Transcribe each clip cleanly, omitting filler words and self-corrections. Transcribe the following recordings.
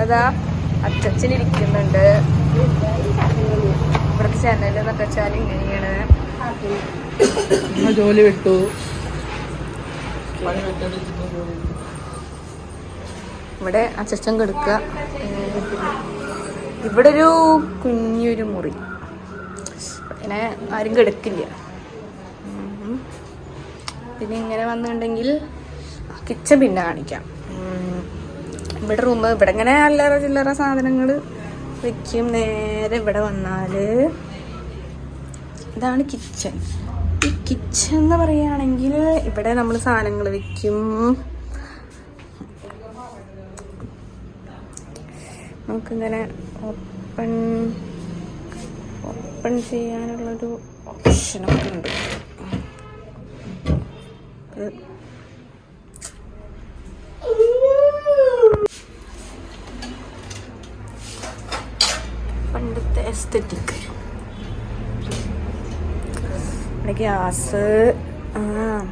ഇവിടെതാ അച്ചച്ചനിരിക്കുന്നുണ്ട്. ഇവിടുത്തെ ചാനൽ എന്നൊക്കെ വെച്ചാൽ ഇങ്ങനെയാണ്. ജോലി വിട്ടു. ഇവിടെ അച്ചച്ചൻ കിടക്കുക. ഇവിടെ ഒരു കുഞ്ഞൊരു മുറി, പിന്നെ ആരും കിടക്കില്ല. പിന്നെ ഇങ്ങനെ വന്നിട്ടുണ്ടെങ്കിൽ കിച്ചൺ പിന്നെ കാണിക്കാം. ഇവിടെ റൂം, ഇവിടെ ഇങ്ങനെ അല്ലറ ചില്ലറ സാധനങ്ങൾ വെക്കും. നേരെ ഇവിടെ വന്നാൽ ഇതാണ് കിച്ചൺ. ഈ കിച്ചൺ എന്ന് പറയുകയാണെങ്കിൽ ഇവിടെ നമ്മൾ സാധനങ്ങൾ വെക്കും. നമുക്കിങ്ങനെ ഓപ്പൺ ചെയ്യാനുള്ളൊരു ഓപ്ഷനൊക്കെ ഉണ്ട്. പണ്ടത്തെ എസ്തെറ്റിക്. ഇവിടെ ഗ്യാസ്,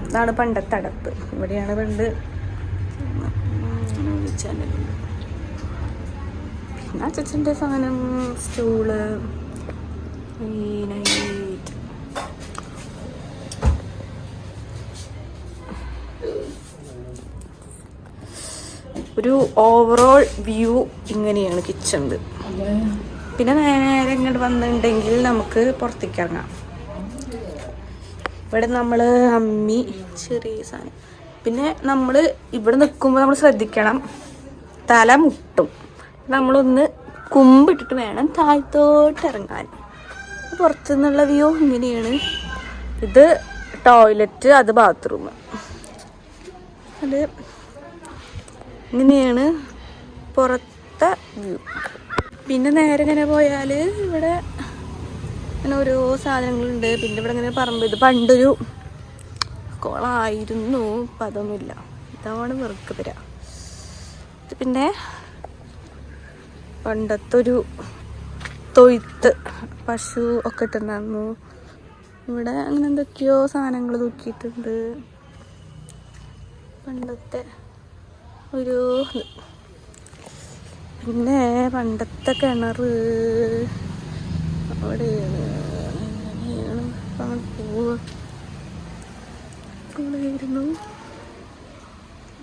ഇതാണ് പണ്ടത്തെ അടപ്പ്. ഇവിടെയാണ് പണ്ട് ചാനലുണ്ട്. പിന്നെ അച്ഛൻ്റെ സാധനം, സ്റ്റൂള്, നൈറ്റ്. ഒരു ഓവറോൾ വ്യൂ ഇങ്ങനെയാണ് കിച്ചണിൽ. പിന്നെ നേരെ ഇങ്ങോട്ട് വന്നിട്ടുണ്ടെങ്കിൽ നമുക്ക് പുറത്തേക്ക് ഇറങ്ങാം. ഇവിടെ നമ്മൾ അമ്മി, ചെറിയ സാധനം. പിന്നെ നമ്മൾ ഇവിടെ നിൽക്കുമ്പോൾ നമ്മൾ ശ്രദ്ധിക്കണം, തല മുട്ടും. നമ്മളൊന്ന് കുമ്പിട്ടിട്ട് വേണം താഴത്തോട്ട് ഇറങ്ങാൻ. പുറത്തു നിന്നുള്ള വ്യൂ ഇങ്ങനെയാണ്. ഇത് ടോയ്ലറ്റ്, അത് ബാത്റൂം. അത് ഇങ്ങനെയാണ് പുറത്തെ വ്യൂ. പിന്നെ നേരെ ഇങ്ങനെ പോയാൽ ഇവിടെ അങ്ങനെ ഓരോ സാധനങ്ങളുണ്ട്. പിന്നെ ഇവിടെ ഇങ്ങനെ പറമ്പ്. ഇത് പണ്ടൊരു കുളമായിരുന്നു, ഇപ്പം അതൊന്നുമില്ല. ഇതാണ് വെറുക്കപുര. ഇത് പിന്നെ പണ്ടത്തെ ഒരു തൊഴുത്ത്, പശു ഒക്കെ ഇട്ടുണ്ടായിരുന്നു. ഇവിടെ അങ്ങനെ എന്തൊക്കെയോ സാധനങ്ങൾ തൂക്കിയിട്ടുണ്ട്. പണ്ടത്തെ ഒരു പിന്നെ പണ്ടത്തെ കിണർ അവിടെയാണ്. അങ്ങനെയാണ് പോവായിരുന്നു.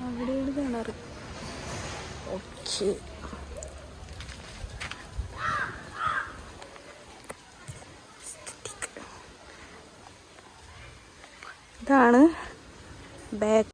അവിടെയാണ് കിണർ. ഓക്കെ, ഇതാണ് ബാക്ക്.